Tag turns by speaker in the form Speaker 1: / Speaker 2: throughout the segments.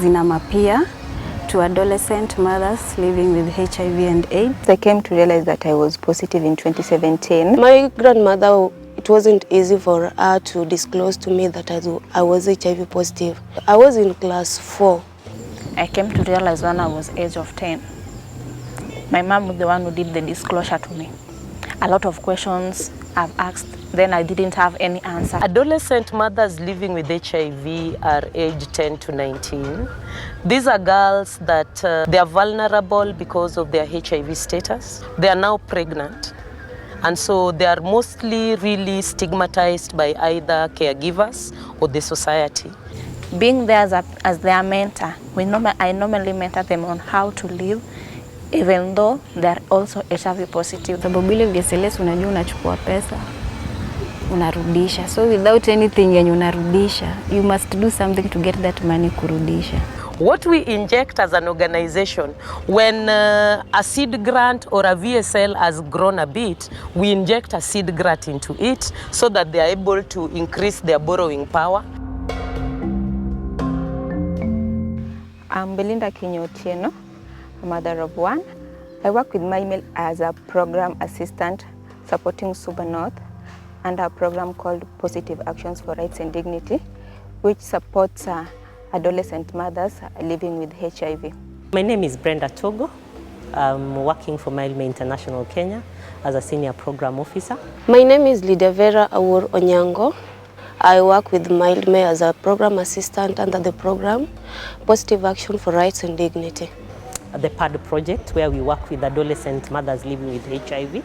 Speaker 1: as in I'm a peer to adolescent mothers living with HIV and AIDS.
Speaker 2: I came to realize that I was positive in 2017.
Speaker 3: My grandmother, it wasn't easy for her to disclose to me that I was HIV positive. I was in class 4.
Speaker 4: I came to realize when I was age of 10. My mom was the one who did the disclosure to me. A lot of questions I've asked, then I didn't have any answer.
Speaker 5: Adolescent mothers living with HIV are aged 10 to 19. These are girls that they are vulnerable because of their HIV status. They are now pregnant. And so they are mostly really stigmatized by either caregivers or the society.
Speaker 4: Being there as their mentor, I normally mentor them on how to live, even though they're also HIV positive.
Speaker 1: Sababu ile VSLS unajua unachukua pesa, unarudisha. So without anything yenye unarudisha, you must do something to get that money kurudisha.
Speaker 5: What we inject as an organization, when a seed grant or a VSL has grown a bit, we inject a seed grant into it so that they are able to increase their borrowing power.
Speaker 2: I'm Belinda Kinyotieno, a mother of 1. I work with MyMail as a program assistant supporting Suba North and a program called Positive Actions for Rights and Dignity, which supports adolescent mothers living with HIV.
Speaker 6: My name is Brenda Togo. I'm working for Mildmay International Kenya as a senior program officer.
Speaker 3: My name is Lidevera Awur Onyango. I work with Mildmay as a program assistant under the program Positive Action for Rights and Dignity.
Speaker 6: The PARD project, where we work with adolescent mothers living with HIV.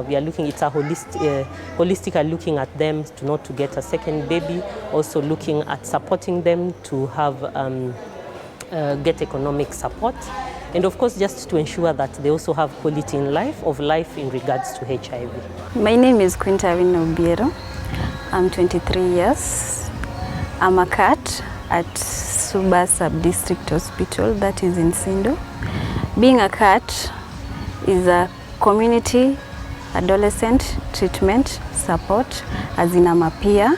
Speaker 6: We are looking, it's a holistic looking at them not to get a second baby, also looking at supporting them to have get economic support, and of course just to ensure that they also have quality in life in regards to HIV.
Speaker 1: My name is Quintarine Obiero. I'm 23 years. I'm a CAT at Suba Sub-District Hospital, that is in Sindo. Being a CAT is a community adolescent treatment support, as in I'm a peer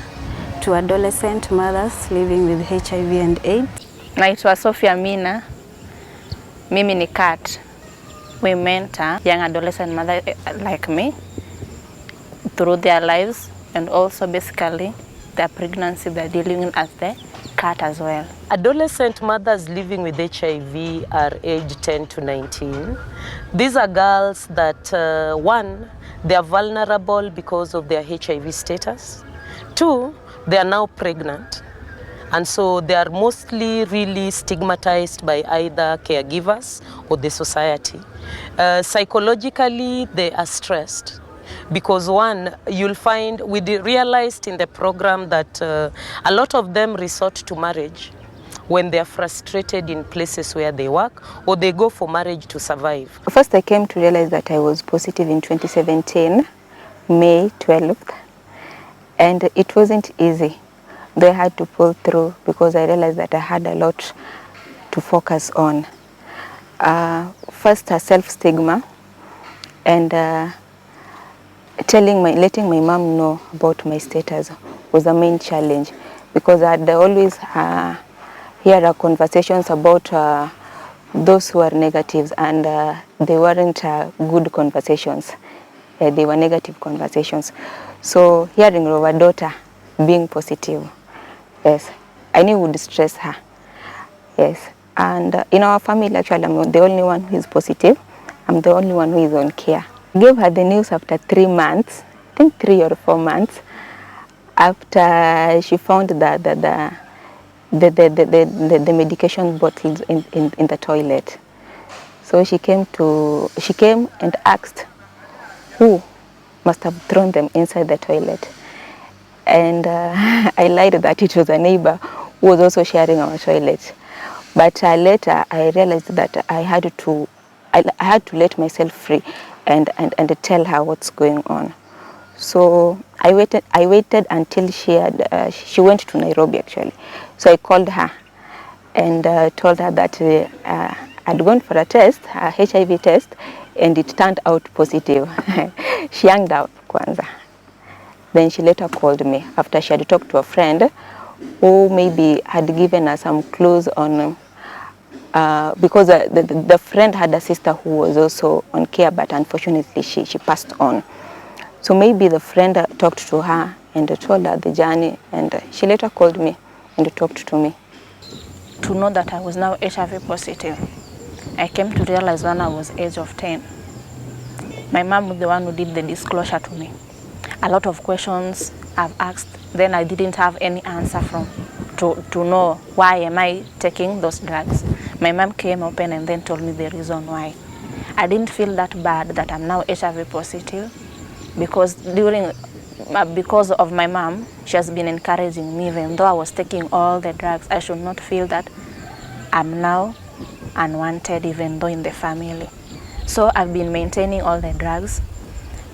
Speaker 1: to adolescent mothers living with HIV and AIDS.
Speaker 4: Naitwa Sophia Mina. Mimi ni CAT. We mentor young adolescent mothers like me through their lives, and also basically their pregnancy they're dealing with as the CAT as well.
Speaker 5: Adolescent mothers living with HIV are aged 10 to 19. These are girls that, 1, they are vulnerable because of their HIV status. 2, they are now pregnant. And so they are mostly really stigmatized by either caregivers or the society. Psychologically, they are stressed. Because 1, you'll find, we realized in the program that a lot of them resort to marriage when they are frustrated in places where they work, or they go for marriage to survive.
Speaker 2: First, I came to realize that I was positive in 2017, May 12th, and it wasn't easy. They had to pull through because I realized that I had a lot to focus on. First, a self-stigma, and letting my mom know about my status was the main challenge, because I'd always hear conversations about those who are negatives, and they weren't good conversations. They were negative conversations. So hearing of a daughter being positive, yes, I knew it would stress her. Yes, and in our family, actually, I'm the only one who is positive. I'm the only one who is on care. I gave her the news after 3 months, I think 3 or 4 months, after she found the medication bottles in the toilet. So she came and asked who must have thrown them inside the toilet. And I lied that it was a neighbor who was also sharing our toilet. But later I realized that I had to let myself free and tell her what's going on. So I waited until she went to Nairobi actually. So I called her and told her that I'd gone for a test, a HIV test, and it turned out positive. She hung up kwanza. Then she later called me after she had talked to a friend who maybe had given us some clues on, because the friend had a sister who was also on care, but unfortunately she passed on. So maybe the friend talked to her and told her the journey, and she later called me and talked to me.
Speaker 4: To know that I was now HIV positive, I came to realize when I was age of 10. My mom was the one who did the disclosure to me. A lot of questions I've asked, then I didn't have any answer to know why am I taking those drugs. My mom came open and then told me the reason why. I didn't feel that bad that I'm now HIV positive, because because of my mom, she has been encouraging me. Even though I was taking all the drugs, I should not feel that I'm now unwanted, even though in the family. So I've been maintaining all the drugs.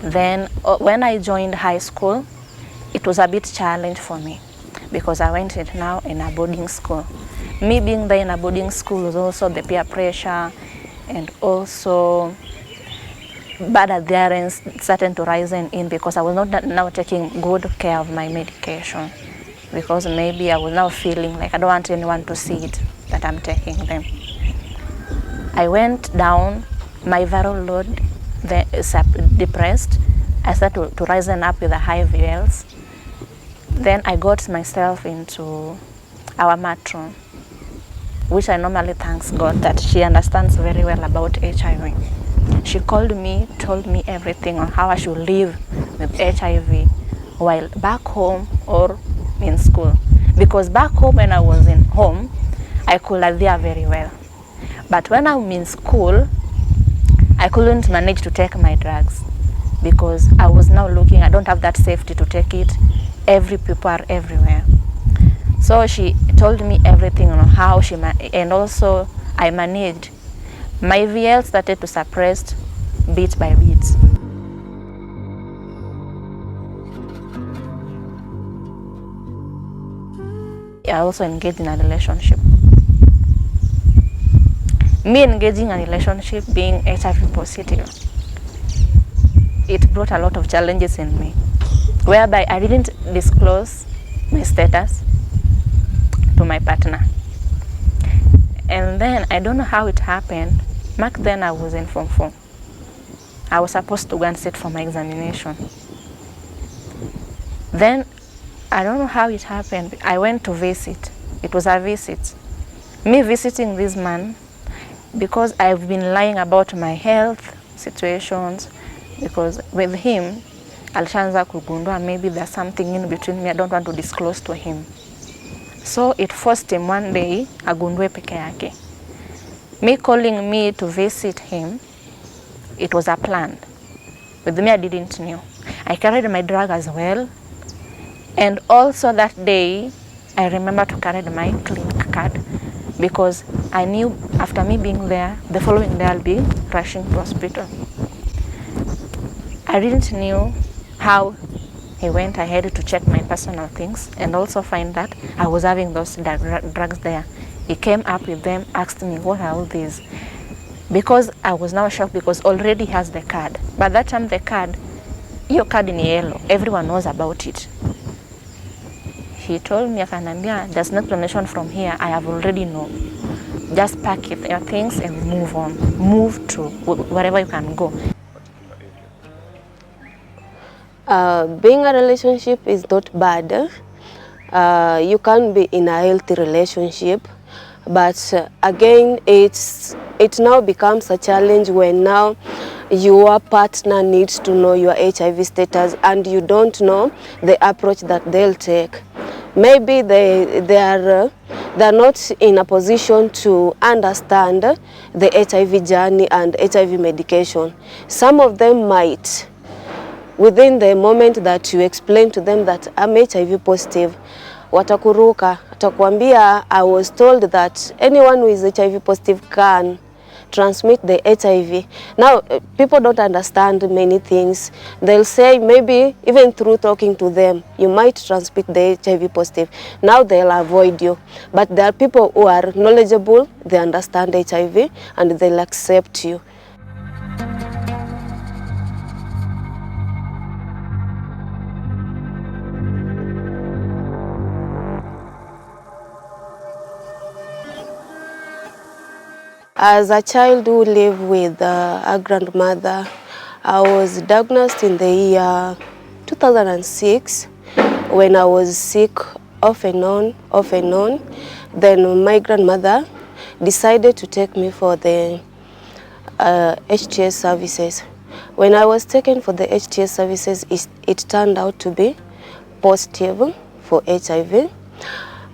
Speaker 4: Then when I joined high school, it was a bit challenge for me, because I went now in a boarding school. Me being there in a boarding school was also the peer pressure, and also bad adherence started to rise in, because I was not now taking good care of my medication, because maybe I was now feeling like I don't want anyone to see it that I'm taking them. I went down, my viral load depressed. I started to rise up with the high VLs. Then I got myself into our matron, which I normally thank God that she understands very well about HIV. She called me, told me everything on how I should live with HIV while back home or in school. Because back home, when I was in home, I could adhere very well. But when I'm in school, I couldn't manage to take my drugs, because I was now looking, I don't have that safety to take it. Every people are everywhere. So she told me everything on how she, and also I managed. My VL started to suppress bit by bit. I also engaged in a relationship. Me engaging in a relationship, being HIV positive, it brought a lot of challenges in me, whereby I didn't disclose my status to my partner. And then I don't know how it happened. Back then I was in Form 4. I was supposed to go and sit for my examination. Then I don't know how it happened. I went to visit. It was a visit. Me visiting this man, because I've been lying about my health situations, because with him, alishaanza kugundua maybe there's something in between me I don't want to disclose to him. So it forced him one day agundue peke yake. Me calling me to visit him, it was a plan. With me, I didn't know. I carried my drug as well. And also that day, I remember to carry my clinic card, because I knew after me being there, the following day I'll be rushing to hospital. I didn't know how he went ahead to check my personal things and also find that I was having those drugs there. He came up with them, asked me, what are all these? Because I was now shocked, because already he has the card. But that time the card, your card in yellow, everyone knows about it. He told me, akanambia, there's no explanation from here, I have already known. Just pack it, your things and move on. Move to wherever you can go.
Speaker 3: Being a relationship is not bad. You can be in a healthy relationship, but again, it now becomes a challenge when now your partner needs to know your HIV status and you don't know the approach that they'll take. Maybe they're not in a position to understand the HIV journey and HIV medication. Some of them might, within the moment that you explain to them that I'm HIV positive, watakuruka, watakwambia, I was told that anyone who is HIV positive can transmit the HIV. Now, people don't understand many things. They'll say maybe even through talking to them, you might transmit the HIV positive. Now they'll avoid you. But there are people who are knowledgeable, they understand HIV, and they'll accept you. As a child who lived with a grandmother, I was diagnosed in the year 2006 when I was sick off and on. Then my grandmother decided to take me for the HTS services. When I was taken for the HTS services, it turned out to be positive for HIV.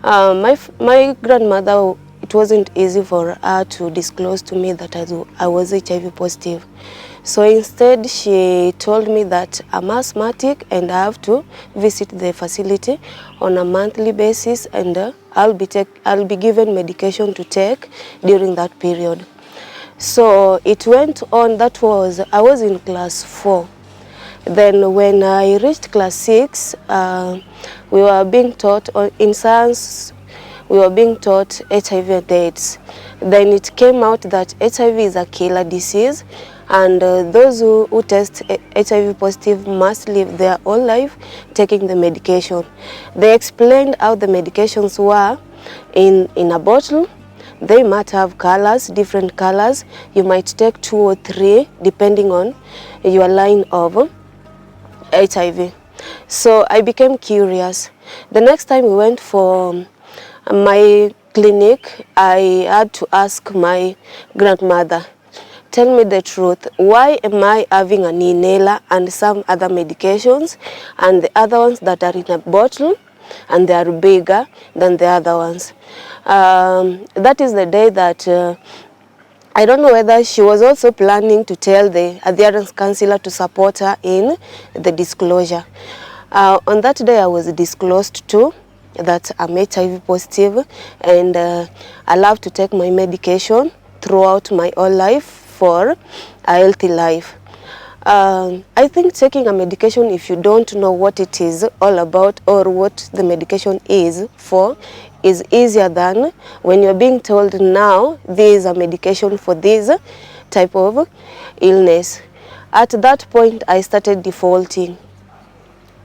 Speaker 3: My grandmother, it wasn't easy for her to disclose to me that I was HIV positive. So instead, she told me that I'm asthmatic and I have to visit the facility on a monthly basis, and I'll be given medication to take during that period. So it went on. I was in class 4. Then when I reached class 6, we were being taught, in science, we were being taught HIV and AIDS. Then it came out that HIV is a killer disease, and those who test HIV positive must live their whole life taking the medication. They explained how the medications were in a bottle. They might have colors, different colors. You might take 2 or 3 depending on your line of HIV. So I became curious. The next time we went for my clinic, I had to ask my grandmother, tell me the truth, why am I having an inhaler and some other medications, and the other ones that are in a bottle and they are bigger than the other ones? That is the day that I don't know whether she was also planning to tell the adherence counselor to support her in the disclosure. On that day, I was disclosed to that I'm HIV positive, and I'll have to take my medication throughout my whole life for a healthy life. I think taking a medication, if you don't know what it is all about or what the medication is for, is easier than when you're being told now there is a medication for this type of illness. At that point, I started defaulting.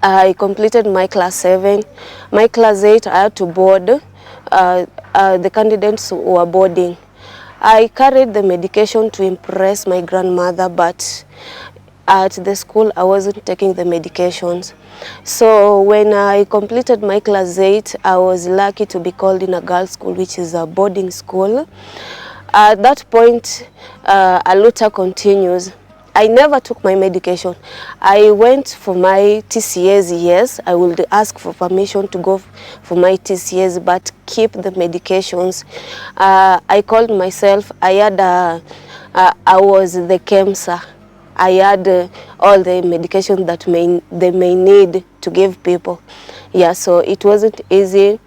Speaker 3: I completed my class 7. My class 8, I had to board. The candidates were boarding. I carried the medication to impress my grandmother, but at the school I wasn't taking the medications. So when I completed my class 8, I was lucky to be called in a girls' school, which is a boarding school. At that point, Aluta continues. I never took my medication. I went for my TCAs, yes. I would ask for permission to go for my TCAs, but keep the medications. I called myself, I was the KEMSA. I had all the medication that they may need to give people. Yeah, so it wasn't easy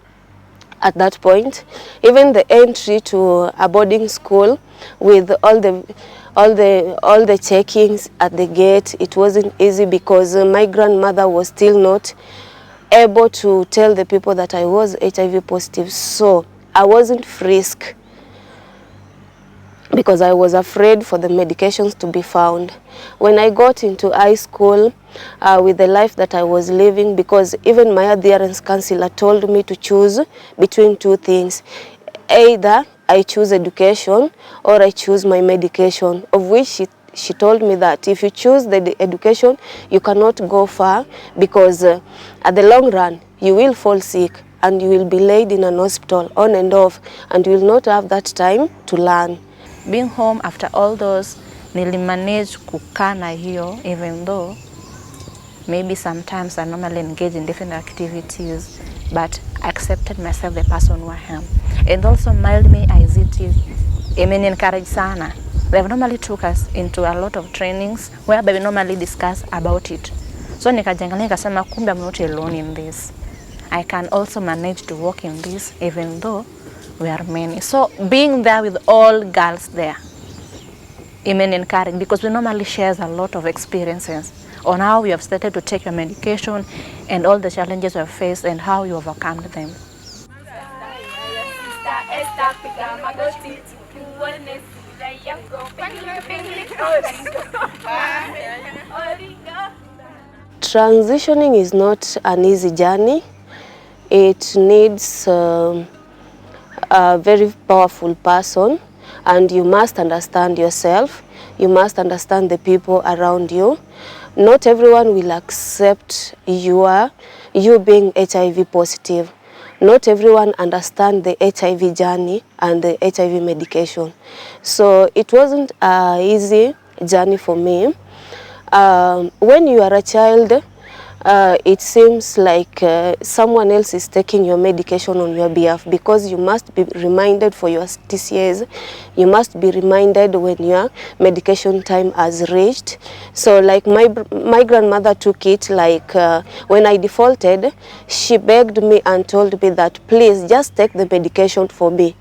Speaker 3: at that point. Even the entry to a boarding school with all the checkings at the gate, it wasn't easy because my grandmother was still not able to tell the people that I was HIV positive. So I wasn't frisked because I was afraid for the medications to be found. When I got into high school, with the life that I was living, because even my adherence counselor told me to choose between 2 things. Either I choose education or I choose my medication, of which she told me that if you choose the education, you cannot go far because at the long run, you will fall sick and you will be laid in an hospital on and off, and you will not have that time to learn.
Speaker 4: Being home after all those, nilimanage kukaa na hiyo, even though maybe sometimes I normally engage in different activities, but I accepted myself the person who I am. And also Mildmay ICT, encourage sana. They've normally took us into a lot of trainings whereby we normally discuss about it. So nikajangalia nikasema kumbe I'm not alone in this. I can also manage to walk in this even though we are many. So being there with all girls there, encouraging, because we normally share a lot of experiences on how we have started to take your medication and all the challenges we have faced and how you overcome them.
Speaker 3: Transitioning is not an easy journey. It needs a very powerful person and you must understand yourself. You must understand the people around you. Not everyone will accept you being HIV positive. Not everyone understands the HIV journey and the HIV medication. So it wasn't an easy journey for me. When you are a child, it seems like someone else is taking your medication on your behalf, because you must be reminded for your TCAs, you must be reminded when your medication time has reached. So like my grandmother took it like when I defaulted, she begged me and told me that please just take the medication for me.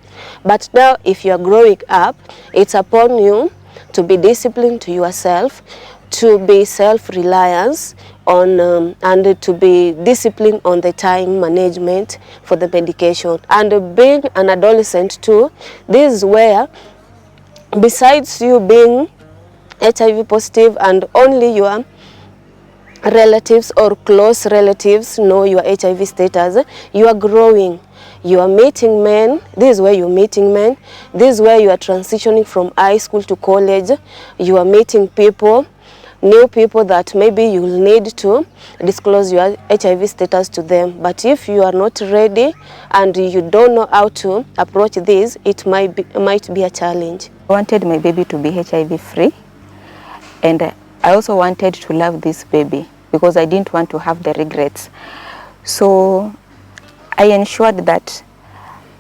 Speaker 3: But now if you are growing up, it's upon you to be disciplined to yourself, to be self-reliance on and to be disciplined on the time management for the medication. And being an adolescent too, this is where, besides you being HIV positive and only your relatives or close relatives know your HIV status, you are growing. You are meeting men. This is where you're meeting men. This is where you are transitioning from high school to college. You are meeting people, new people that maybe you will need to disclose your HIV status to them. But if you are not ready and you don't know how to approach this, it might be a challenge.
Speaker 2: I wanted my baby to be HIV free, and I also wanted to love this baby because I didn't want to have the regrets. So I ensured that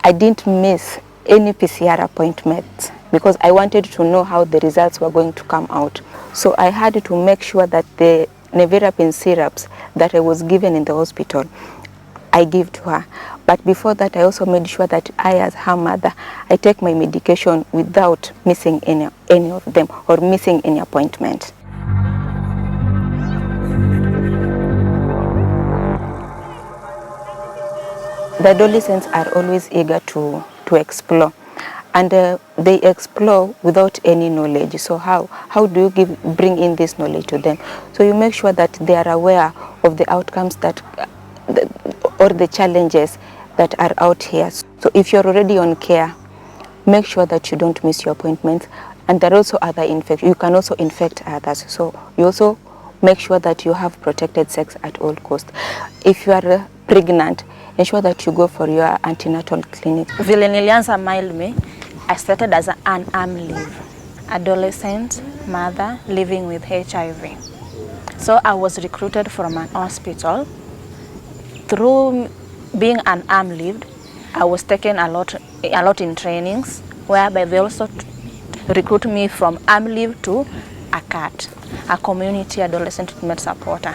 Speaker 2: I didn't miss any PCR appointments because I wanted to know how the results were going to come out. So I had to make sure that the nevirapine syrups that I was given in the hospital, I give to her. But before that, I also made sure that I, as her mother, I take my medication without missing any of them or missing any appointment. The adolescents are always eager to explore, and they explore without any knowledge. So how do you bring in this knowledge to them? So you make sure that they are aware of the outcomes that or the challenges that are out here. So if you're already on care, make sure that you don't miss your appointments. And there are also other infections. You can also infect others. So you also make sure that you have protected sex at all costs. If you are pregnant, ensure that you go for your antenatal clinic.
Speaker 4: Vile nilianza Mildmay, I started as an AMLHIV, adolescent mother living with HIV. So I was recruited from an hospital. Through being an AMLHIV, I was taken a lot in trainings, whereby they also recruit me from AMLHIV to a CAT, a community adolescent treatment supporter,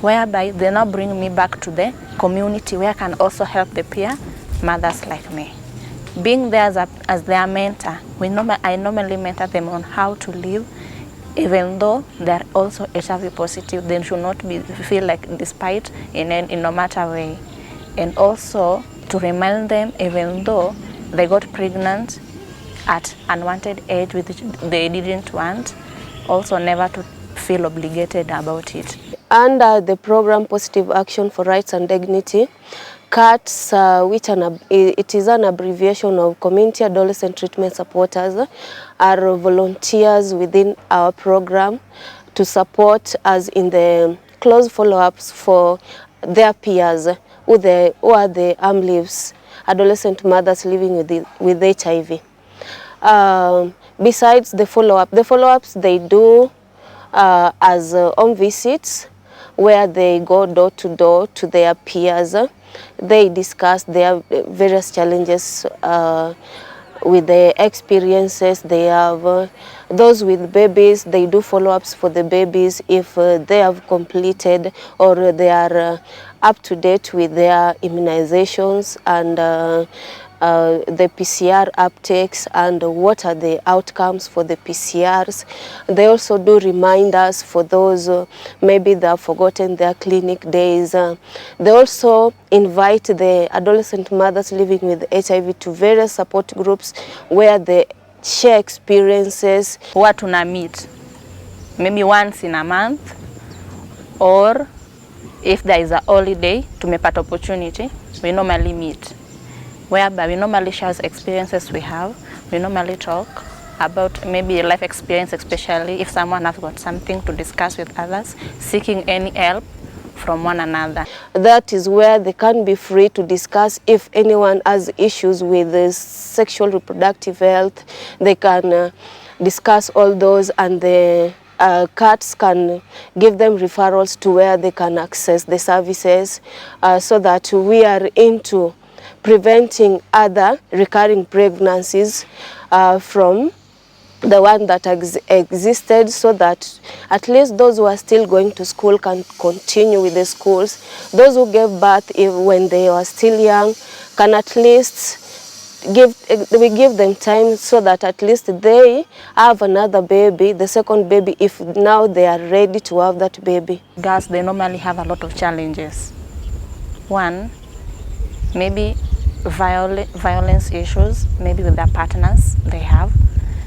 Speaker 4: whereby they now bring me back to the community where I can also help the peer mothers like me. Being there as their mentor, I normally mentor them on how to live, even though they're also HIV positive. They should not feel like despite in no matter way. And also to remind them, even though they got pregnant at unwanted age which they didn't want, also never to feel obligated about it.
Speaker 3: Under the program Positive Action for Rights and Dignity, CATS, it is an abbreviation of Community Adolescent Treatment Supporters, are volunteers within our program to support us in the close follow-ups for their peers who are the AMLHIVs, adolescent mothers living with HIV. Besides the follow-ups they do as home visits, where they go door to door to their peers. They discuss their various challenges with the experiences they have. Those with babies, they do follow-ups for the babies if they have completed or they are up to date with their immunizations and the PCR uptakes and what are the outcomes for the PCRs. They also do reminders for those maybe they have forgotten their clinic days. They also invite the adolescent mothers living with HIV to various support groups where they share experiences.
Speaker 4: Huwa tuna meet maybe once in a month, or if there is a holiday, tumepata opportunity, we normally meet, whereby we normally share experiences we have we normally talk about maybe life experience, especially if someone has got something to discuss with others, seeking any help from one another.
Speaker 3: That is where they can be free to discuss if anyone has issues with sexual reproductive health. They can discuss all those, and the CATs can give them referrals to where they can access the services, so that we are into preventing other recurring pregnancies from the one that existed, so that at least those who are still going to school can continue with the schools. Those who gave birth when they were still young can at least we give them time, so that at least they have another baby, the second baby, if now they are ready to have that baby.
Speaker 4: Girls, they normally have a lot of challenges. One, maybe violence issues, maybe with their partners they have.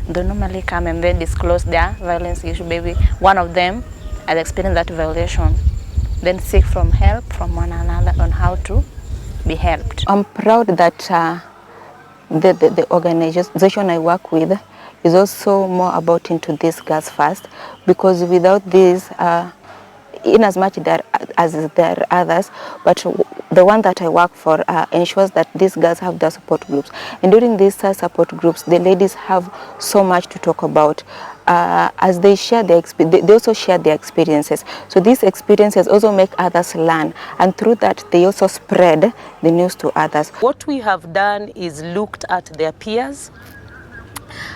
Speaker 4: They normally come and then disclose their violence issue. Maybe one of them has experienced that violation. Then seek from help from one another on how to be helped.
Speaker 2: I'm proud that the organization I work with is also more about into these girls first, because without this, in as much as there are others, but the one that I work for ensures that these girls have their support groups. And during these support groups, the ladies have so much to talk about. As they share they also share their experiences. So these experiences also make others learn, and through that they also spread the news to others.
Speaker 5: What we have done is looked at their peers,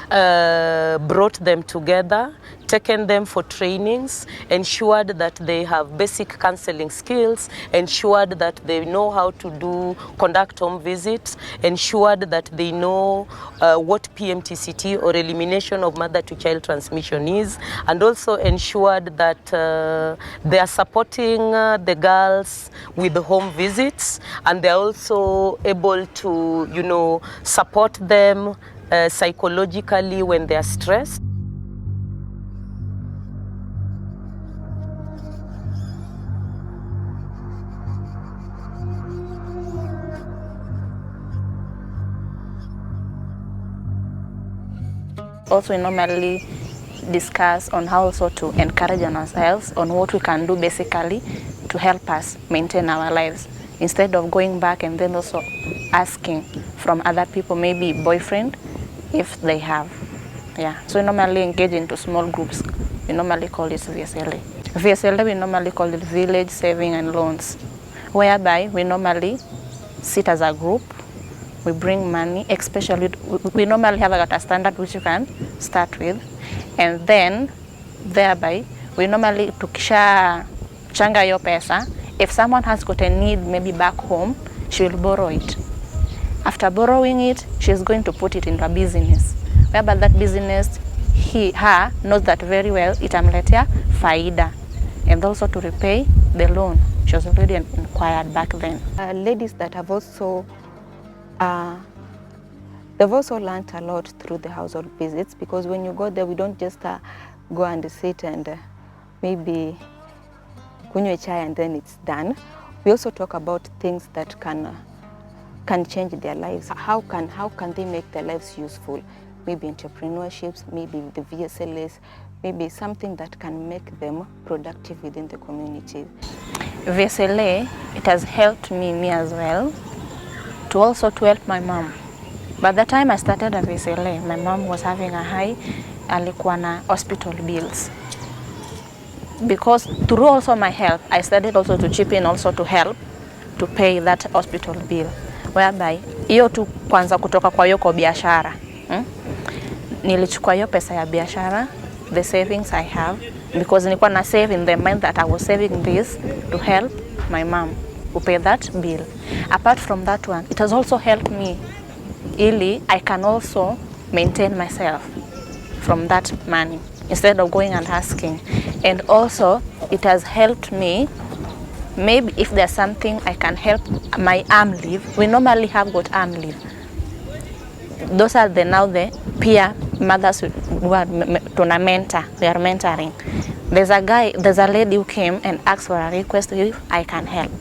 Speaker 5: brought them together, taken them for trainings, ensured that they have basic counseling skills, ensured that they know how to conduct home visits, ensured that they know what PMTCT or elimination of mother-to-child transmission is, and also ensured that they are supporting the girls with the home visits, and they're also able to, support them psychologically when they are stressed.
Speaker 4: Also, we normally discuss on how also to encourage ourselves on what we can do basically to help us maintain our lives, instead of going back and then also asking from other people, maybe boyfriend, if they have. Yeah, so we normally engage into small groups. We normally call it VSLA. VSLA, we normally call it Village Saving and Loans, whereby we normally sit as a group. We bring money, especially we normally have a standard which you can start with, and then thereby we normally tukisha changa yo pesa, if someone has got a need maybe back home, she will borrow it. After borrowing it, she's going to put it into a business, whereby that business her knows that very well itamletea faida, and also to repay the loan she was already inquired back then.
Speaker 2: Ladies that have also they've also learned a lot through the household visits, because when you go there, we don't just go and sit and maybe kunywe chai and then it's done. We also talk about things that can change their lives. How can they make their lives useful? Maybe entrepreneurships, maybe the VSLAs, maybe something that can make them productive within the community.
Speaker 4: VSLA, it has helped me as well, to help my mom. By the time I started at VSLA, my mom was having a high alikuwa na hospital bills. Because through also my help, I started also to chip in also to help to pay that hospital bill, whereby hiyo tu kwanza kutoka kwa hiyo kwa biashara. Nilichukua hiyo pesa ya biashara, the savings I have, because nilikuwa na save in the mind that I was saving this to help my mom to pay that bill. Apart from that one, it has also helped me ili I can also maintain myself from that money instead of going and asking. And also it has helped me, maybe if there's something I can help my AMLHIV. We normally have got AMLHIV. Those are the peer mothers who are to mentor. We are mentoring. There's a lady who came and asked for a request if I can help.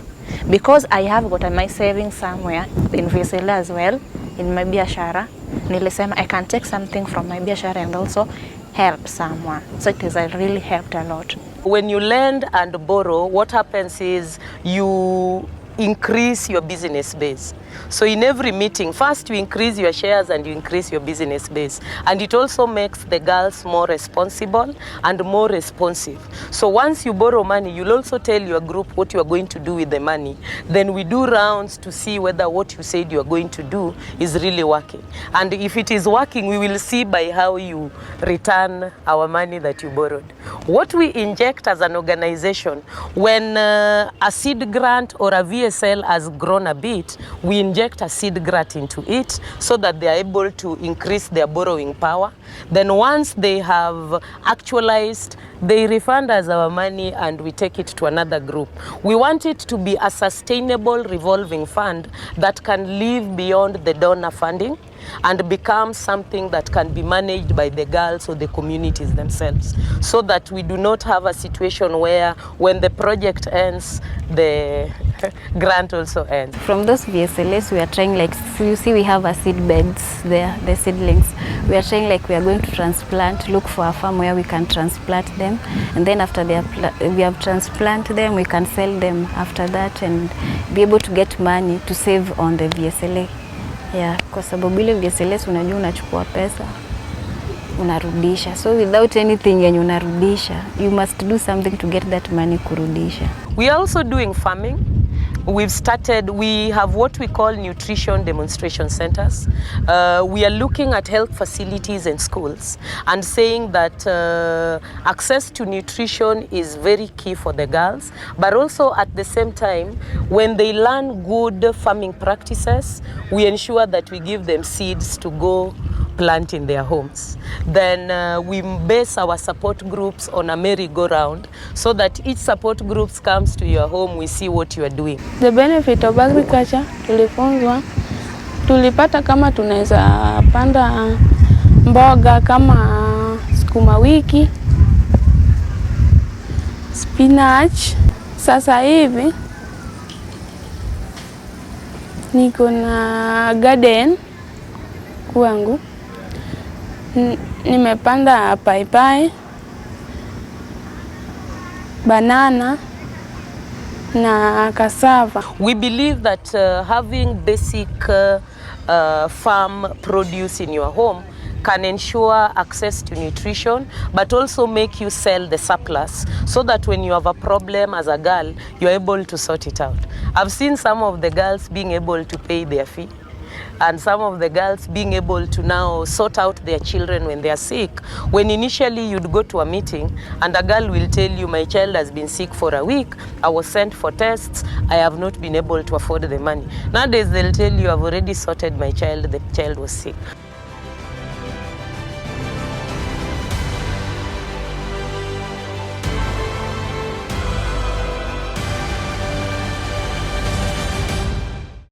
Speaker 4: Because I have got my savings somewhere in VSLA as well, in my biashara, nilisema I can take something from my biashara and also help someone. So it has really helped a lot.
Speaker 5: When you lend and borrow, what happens is you increase your business base. So in every meeting, first you increase your shares and you increase your business base. And it also makes the girls more responsible and more responsive. So once you borrow money, you'll also tell your group what you are going to do with the money. Then we do rounds to see whether what you said you are going to do is really working. And if it is working, we will see by how you return our money that you borrowed. What we inject as an organization, when a seed grant or a VSL has grown a bit, we inject a seed grant into it so that they are able to increase their borrowing power. Then once they have actualized, they refund us our money and we take it to another group. We want it to be a sustainable revolving fund that can live beyond the donor funding and become something that can be managed by the girls or the communities themselves, so that we do not have a situation where when the project ends, the grant also ends.
Speaker 1: From those VSLS, we are trying, like, so you see we have our seed beds there, the seedlings. We are trying, like, we are going to transplant, look for a farm where we can transplant them, and then after we have transplanted them, we can sell them after that and be able to get money to save on the VSLA. Yeah, kwa sababu ile VSLS unajua unachukua pesa unarudisha. So without anything yenye unarudisha, you must do something to get that money kurudisha.
Speaker 5: We are also doing farming. We have what we call nutrition demonstration centers. We are looking at health facilities and schools and saying that access to nutrition is very key for the girls, but also at the same time, when they learn good farming practices, we ensure that we give them seeds to go plant in their homes. Then we base our support groups on a merry-go-round so that each support group comes to your home, we see what you are doing.
Speaker 7: The benefit of agriculture, tulifunzwa, tulipata kama tunaweza panda mboga kama sukuma wiki, spinach. Sasa hivi niko na garden kwangu. Nimepanda paipai, banana na cassava.
Speaker 5: We believe that having basic farm produce in your home can ensure access to nutrition, but also make you sell the surplus so that when you have a problem as a girl, you're able to sort it out. I've seen some of the girls being able to pay their fee, and some of the girls being able to now sort out their children when they are sick. When initially you'd go to a meeting and a girl will tell you, my child has been sick for a week, I was sent for tests, I have not been able to afford the money. Nowadays they'll tell you, I've already sorted my child, the child was sick.